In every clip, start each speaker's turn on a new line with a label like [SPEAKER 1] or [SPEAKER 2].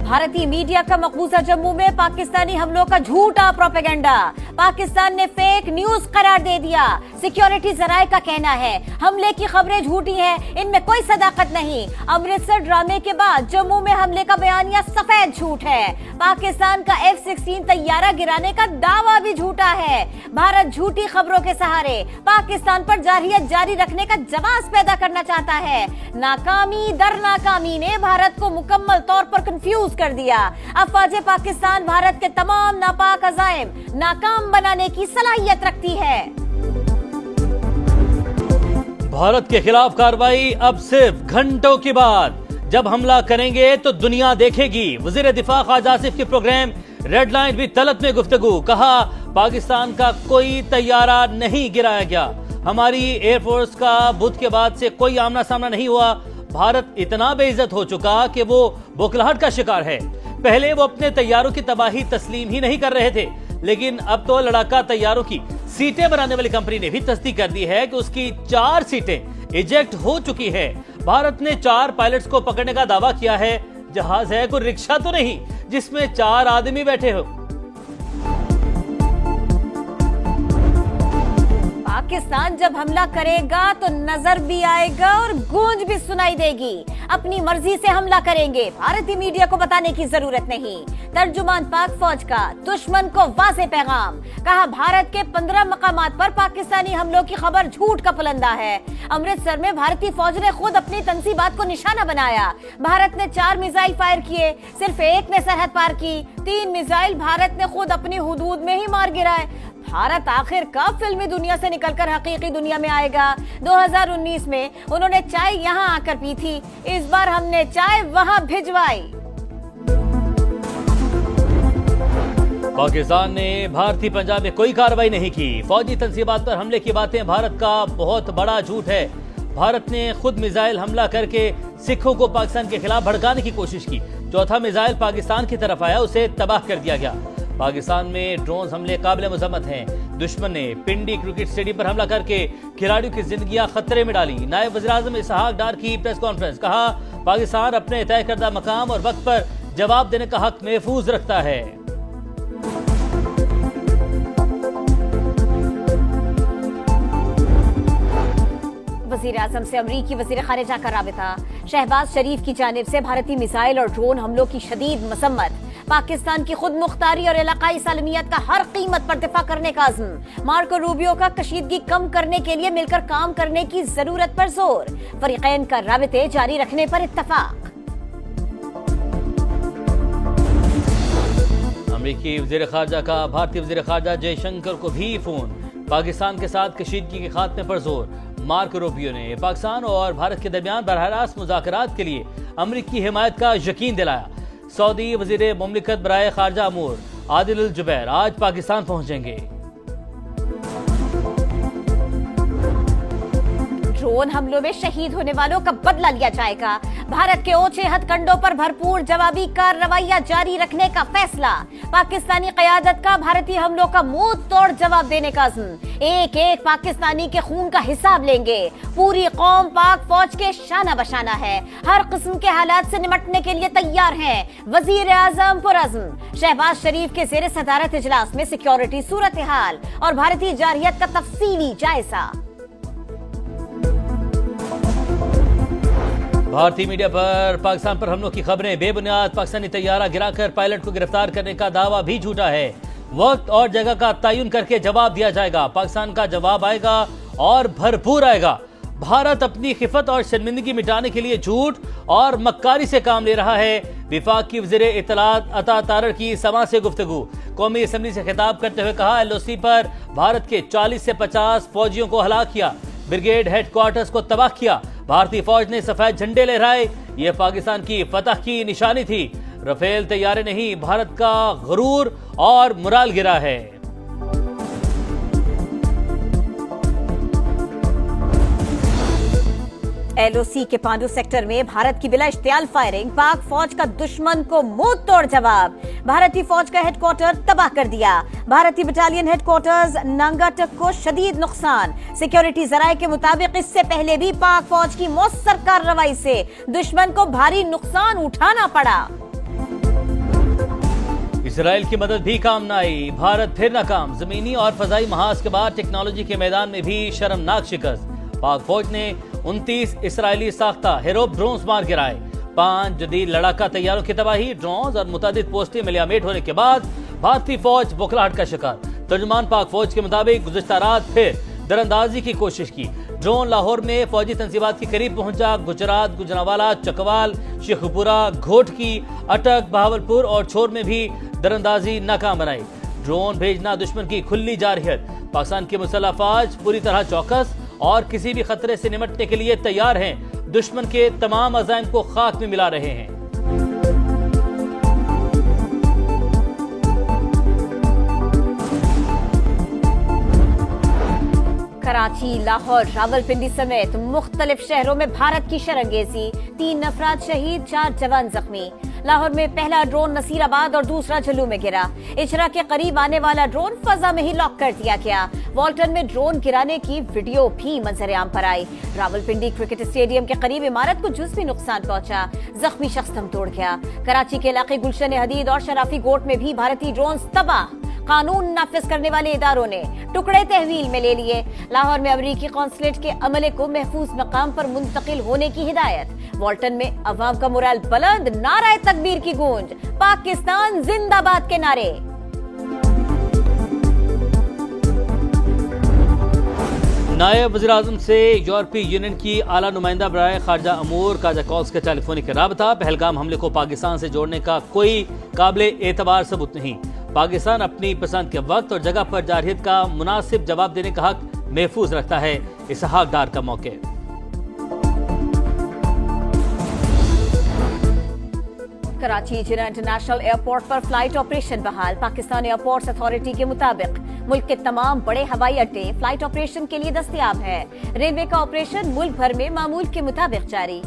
[SPEAKER 1] भारतीय मीडिया का मकबूजा जम्मू में पाकिस्तानी हमलों का झूठा प्रोपेगेंडा, पाकिस्तान ने फेक न्यूज करार दे दिया। सिक्योरिटी जराये का कहना है हमले की खबरें झूठी हैं, इनमें कोई सदाकत नहीं। अमृतसर ड्रामे के बाद जम्मू में हमले का बयानिया सफेद झूठ है। पाकिस्तान का F-16 तैयारा गिराने का दावा भी झूठा है। भारत झूठी खबरों के सहारे पाकिस्तान पर जारहियत जारी रखने का जवाब पैदा करना चाहता है। नाकामी दर नाकामी ने भारत को मुकम्मल तौर पर कंफ्यूज कर दिया। अफवाज पाकिस्तान भारत के तमाम नापाक अज़ाइम नाकाम बनाने की सलाहियत रखती है।
[SPEAKER 2] भारत के खिलाफ कार्रवाई अब सिर्फ घंटों के बाद। जब हमला करेंगे तो दुनिया देखेगी। वजीर दिफा ख्वाजा आसिफ के प्रोग्राम रेड लाइन भी तलत में गुफ्तगू, कहा पाकिस्तान का कोई तैयारा नहीं गिराया गया। हमारी एयरफोर्स का बुध के बाद से कोई आमना सामना नहीं हुआ। भारत इतना बेइज्जत हो चुका कि वो बौखलाहट का शिकार है। पहले वो अपने तैयारों की तबाही तस्लीम ही नहीं कर रहे थे, लेकिन अब तो लड़ाका तैयारों की सीटें बनाने वाली कंपनी ने भी तस्दीक कर दी है कि उसकी 4 सीटें इजेक्ट हो चुकी है। भारत ने 4 पायलट्स को पकड़ने का दावा किया है। जहाज है कोई रिक्शा तो नहीं जिसमें 4 आदमी बैठे हो।
[SPEAKER 1] पाकिस्तान जब हमला करेगा तो नजर भी आएगा और गूंज भी सुनाई देगी। अपनी मर्जी से हमला करेंगे, भारतीय मीडिया को बताने की जरूरत नहीं। तर्जुमान पाक फौज का दुश्मन को वाज़े पैगाम, कहा भारत के 15 मकामात पर पाकिस्तानी हमलों की खबर झूठ का पुलंदा है। अमृतसर में भारतीय फौज ने खुद अपनी तंसीबात को निशाना बनाया। भारत ने 4 मिसाइल फायर किए, सिर्फ एक ने सरहद पार की। 3 मिसाइल भारत ने खुद अपनी हुदूद में ही मार गिराए। भारत आखिर कब फिल्मी दुनिया से निकलकर हकीकी दुनिया में आएगा? 2019 में उन्होंने चाय यहाँ आकर पी थी, इस बार हमने चाय वहाँ भिजवाई।
[SPEAKER 2] पाकिस्तान ने भारतीय पंजाब में कोई कार्रवाई नहीं की। फौजी तंसीबात पर हमले की बातें भारत का बहुत बड़ा झूठ है। भारत ने खुद मिसाइल हमला करके सिखों को पाकिस्तान के खिलाफ भड़काने की कोशिश की। चौथा मिसाइल पाकिस्तान की तरफ आया, उसे तबाह कर दिया गया। पाकिस्तान में ड्रोन हमले काबिल मजम्मत हैं। दुश्मन ने पिंडी क्रिकेट स्टेडियम पर हमला करके खिलाड़ियों की जिंदगियां खतरे में डाली। नायब वज़ीर-ए-आज़म इसहाक डार की प्रेस कॉन्फ्रेंस, कहा पाकिस्तान अपने तय करदा मकाम और वक्त पर जवाब देने का हक महफूज रखता है।
[SPEAKER 1] वज़ीर-ए-आज़म से अमरीकी वज़ीर ख़ारिजा का राबिता, शहबाज शरीफ की जानिब से भारतीय मिसाइल और ड्रोन हमलों की शदीद मसम्मत। पाकिस्तान की खुद मुख्तारी और इलाकाई सालमियत का हर कीमत पर दिफा करने का अज़्म। मार्को रूबियो का कशीदगी कम करने के लिए मिलकर काम करने की जरूरत पर जोर। फरीक़ैन का राबिते जारी रखने पर इत्तफाक।
[SPEAKER 2] अमरीकी वज़ीर ख़ारिजा का भारतीय वज़ीर ख़ारिजा जयशंकर को भी फोन। पाकिस्तान के साथ कशीदगी के खात्मे पर जोर। मार्को रूबियो ने पाकिस्तान और भारत के दरमियान बरह रास्त मुज़ाकरात के लिए अमरीकी हिमायत का यकीन दिलाया। सऊदी वज़ीर मुमलिकत बराए खारजा अमूर आदिल अल जुबैर आज पाकिस्तान पहुंचेंगे।
[SPEAKER 1] ड्रोन हमलों में शहीद होने वालों का बदला लिया जाएगा। भारत के ओछे हथकंडों पर भरपूर जवाबी कार्रवाइयां जारी रखने का फैसला। पाकिस्तानी क़यादत का भारतीय हमलों का मुंह तोड़ जवाब देने का अज़्म। एक एक पाकिस्तानी के खून का हिसाब लेंगे। पूरी कौम पाक फौज के शाना बशाना है, हर किस्म के हालात से निपटने के लिए तैयार हैं। वज़ीर-ए-आज़म पुरअज़्म। शहबाज शरीफ के ज़ेर सदारत इजलास में सिक्योरिटी सूरत हाल और भारतीय जारहियत का तफसीली जायजा।
[SPEAKER 2] भारतीय मीडिया पर पाकिस्तान पर हमलों की खबरें बेबुनियाद। पाकिस्तानी तैयारा गिराकर पायलट को गिरफ्तार करने का दावा भी झूठा है। वक्त और जगह का तयन करके जवाब दिया जाएगा। पाकिस्तान का जवाब आएगा और भरपूर आएगा। भारत अपनी खिफत और शर्मिंदगी मिटाने के लिए झूठ और मक्कारी से काम ले रहा है। विफाक की वज़ीर इत्तलात अता तारर की समा से गुफ्तगू। कौमी असम्बली से खिताब करते हुए कहा LOC पर भारत के 40 से 50 फौजियों को हलाक किया, ब्रिगेड हेडक्वार्टर्स को तबाह किया। भारतीय फौज ने सफेद झंडे लहराए, यह पाकिस्तान की फतह की निशानी थी। रफेल तैयारे नहीं, भारत का गुरूर और मुराल गिरा है।
[SPEAKER 1] LOC के पांडु सेक्टर में भारत की बिला इश्तियाल फायरिंग, पाक फौज का दुश्मन को मुंह तोड़ जवाब। भारतीय फौज का हेडक्वार्टर तबाह कर दिया। भारतीय बटालियन हेडक्वार्टर्स नांगाटक को शदीद नुकसान। सिक्योरिटी जराये के मुताबिक इससे पहले भी पाक फौज की मौसर कार्रवाई से दुश्मन को भारी नुकसान उठाना पड़ा।
[SPEAKER 2] اسرائیل کی مدد بھی کام نہ آئی، بھارت پھر ناکام، زمینی اور فضائی محاذ کے بعد ٹیکنالوجی کے میدان میں بھی شرمناک شکست، پاک فوج نے 29 اسرائیلی ساختہ ہیروپ ڈرونز مار گرائے، 5 جدید لڑاکا طیاروں کی تباہی، ڈرونز اور متعدد پوسٹیں ملیامیٹ ہونے کے بعد بھارتی فوج بکھلاہٹ کا شکار، ترجمان پاک فوج کے مطابق گزشتہ رات پھر دراندازی کی کوشش کی، ڈرون لاہور میں فوجی تنصیبات کے قریب پہنچا، گجرات، گجرانوالہ، چکوال، شیخ پورہ، گھوٹکی، اٹک، بہاولپور اور چھور میں بھی دراندازی ناکام بنائی، ڈرون بھیجنا دشمن کی کھلی جارحیت، پاکستان کی مسلح افواج پوری طرح چوکس اور کسی بھی خطرے سے نمٹنے کے لیے تیار ہیں، دشمن کے تمام عزائم کو خاک میں ملا رہے ہیں۔
[SPEAKER 1] کراچی، لاہور، راولپنڈی سمیت مختلف شہروں میں بھارت کی شرنگیزی، 3 افراد شہید، 4 جوان زخمی، لاہور میں پہلا ڈرون نصیر آباد اور دوسرا جھلو میں گرا، اچرا کے قریب آنے والا ڈرون فضا میں ہی لاک کر دیا گیا، والٹن میں ڈرون گرانے کی ویڈیو بھی منظر عام پر آئی، راولپنڈی کرکٹ اسٹیڈیم کے قریب عمارت کو جزوی نقصان پہنچا، زخمی شخص دم توڑ گیا، کراچی کے علاقے گلشن حدید اور شرافی گوٹ میں بھی بھارتی ڈرونز تباہ، قانون نافذ کرنے والے اداروں نے ٹکڑے تحویل میں لے لیے، لاہور میں امریکی قونصلیٹ کے عملے کو محفوظ مقام پر منتقل ہونے کی ہدایت، والٹن میں عوام کا مورال بلند، نعرہ تکبیر کی گونج، پاکستان زندہ باد کے نعرے۔
[SPEAKER 2] نائب وزیر اعظم سے یورپی یونین کی اعلیٰ نمائندہ برائے خارجہ امور کاجا کالز کا ٹیلیفونک رابطہ، پہلگام حملے کو پاکستان سے جوڑنے کا کوئی قابل اعتبار ثبوت نہیں، پاکستان اپنی پسند کے وقت اور جگہ پر جارحیت کا مناسب جواب دینے کا حق محفوظ رکھتا ہے، اسحاق ڈار کا موقع۔
[SPEAKER 1] کراچی جناح انٹرنیشنل ایئرپورٹ پر فلائٹ آپریشن بحال، پاکستان ایئرپورٹس اتھارٹی کے مطابق ملک کے تمام بڑے ہوائی اڈے فلائٹ آپریشن کے لیے دستیاب ہے، ریلوے کا آپریشن ملک بھر میں معمول کے مطابق جاری۔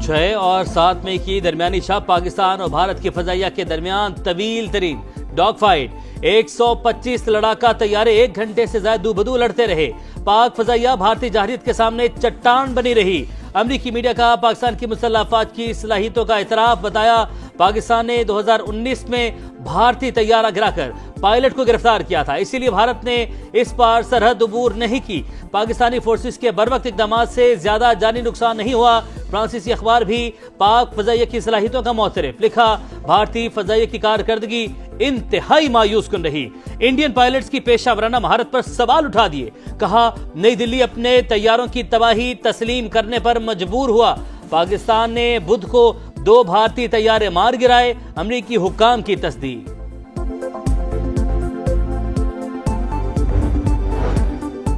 [SPEAKER 2] 6 اور 7 مئی کی درمیانی شب پاکستان اور بھارت کی فضائیہ کے درمیان طویل ترین ڈاگ فائٹ، 125 لڑاکا طیارے 1 گھنٹے سے زائد دو بدو لڑتے رہے، پاک فضائیہ بھارتی جارحیت کے سامنے چٹان بنی رہی، امریکی میڈیا کا پاکستان کی مسلح افواج کی صلاحیتوں کا اعتراف، بتایا پاکستان نے 2019 میں بھارتی طیارہ گرا کر پائلٹ کو گرفتار کیا تھا، اسی لیے بھارت نے اس پار سرحد عبور نہیں کی، پاکستانی فورسز کے بروقت اقدامات سے زیادہ جانی نقصان نہیں ہوا، فرانسیسی اخبار بھی پاک فضائیہ کی صلاحیتوں کا معترف، لکھا بھارتی فضائیہ کی کارکردگی انتہائی مایوس کن رہی، انڈین پائلٹس کی پیشہ ورانہ مہارت پر سوال اٹھا دیے، کہا نئی دلی اپنے طیاروں کی تباہی تسلیم کرنے پر مجبور ہوا، پاکستان نے بدھ کو 2 بھارتی طیارے مار گرائے، امریکی حکام کی تصدیق۔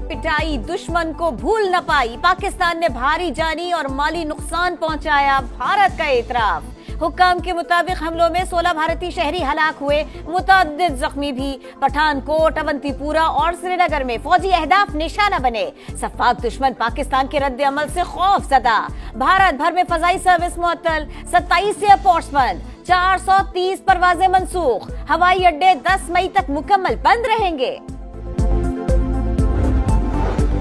[SPEAKER 1] پٹائی دشمن کو بھول نہ پائی، پاکستان نے بھاری جانی اور مالی نقصان پہنچایا، بھارت کا اعتراف، حکام کے مطابق حملوں میں 16 بھارتی شہری ہلاک ہوئے، متعدد زخمی بھی، پٹھان کوٹ، اونتی پورہ اور سری نگر میں فوجی اہداف نشانہ بنے، سفاک دشمن پاکستان کے رد عمل سے خوف زدہ، بھارت بھر میں فضائی سروس معطل، 27 ایئرپورٹس بند، 430 پروازیں منسوخ، ہوائی اڈے 10 مئی تک مکمل بند رہیں گے۔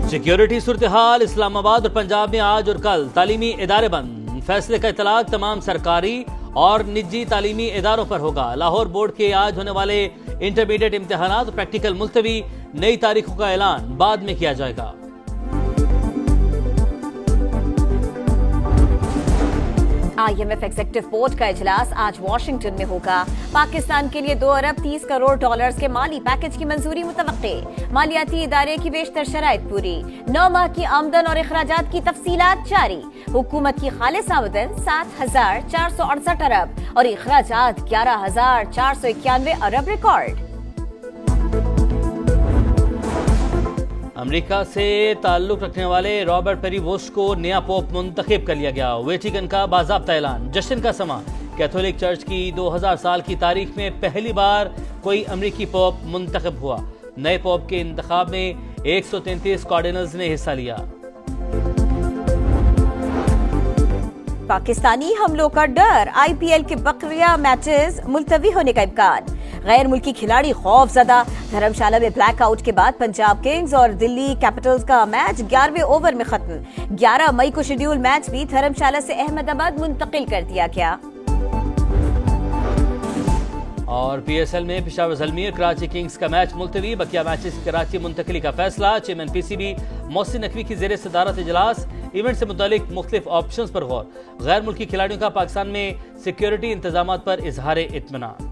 [SPEAKER 2] سیکیورٹی صورتحال، اسلام آباد اور پنجاب میں آج اور کل تعلیمی ادارے بند، فیصلے کا اطلاق تمام سرکاری اور نجی تعلیمی اداروں پر ہوگا، لاہور بورڈ کے آج ہونے والے انٹرمیڈیٹ امتحانات اور پریکٹیکل ملتوی، نئی تاریخوں کا اعلان بعد میں کیا جائے گا۔
[SPEAKER 1] IMF ایگزیکٹو بورڈ کا اجلاس آج واشنگٹن میں ہوگا، پاکستان کے لیے $2 ارب 30 کروڑ کے مالی پیکج کی منظوری متوقع، مالیاتی ادارے کی بیشتر شرائط پوری، 9 ماہ کی آمدن اور اخراجات کی تفصیلات جاری، حکومت کی خالص آمدن 7,468 ارب اور اخراجات 11,491 ارب ریکارڈ۔
[SPEAKER 2] امریکہ سے تعلق رکھنے والے رابرٹ پیری ووش کو نیا پوپ منتخب کر لیا گیا، ویٹیکن کا باضابطہ اعلان، جشن کا سماں، کیتھولک چرچ کی 2000 سال کی تاریخ میں پہلی بار کوئی امریکی پوپ منتخب ہوا، نئے پوپ کے انتخاب میں 133 کارڈینلز نے حصہ لیا۔
[SPEAKER 1] पाकिस्तानी हमलों का डर, आईपीएल के बकरिया मैचेस मुलतवी होने का इम्कान, गैर मुल्की खिलाड़ी खौफजदा। धर्मशाला में ब्लैकआउट के बाद पंजाब किंग्स और दिल्ली कैपिटल्स का मैच 11वें ओवर में खत्म। 11 मई को शेड्यूल मैच भी धर्मशाला से अहमदाबाद मुंतकिल कर दिया गया।
[SPEAKER 2] और पीएसएल में पेशावर ज़ल्मी और कराची किंग्स का मैच मुलतवी, बकिया मैचेस की कराची मुंतकली का फैसला। चेयरमैन पीसीबी मोहसिन नकवी की ज़ेर सदारत इजलास, इवेंट से मुतालिक मुख्तलिफ ऑप्शंस पर गौर। गैर मुल्की खिलाड़ियों का पाकिस्तान में सिक्योरिटी इंतजामात पर इजहार इत्मीनान।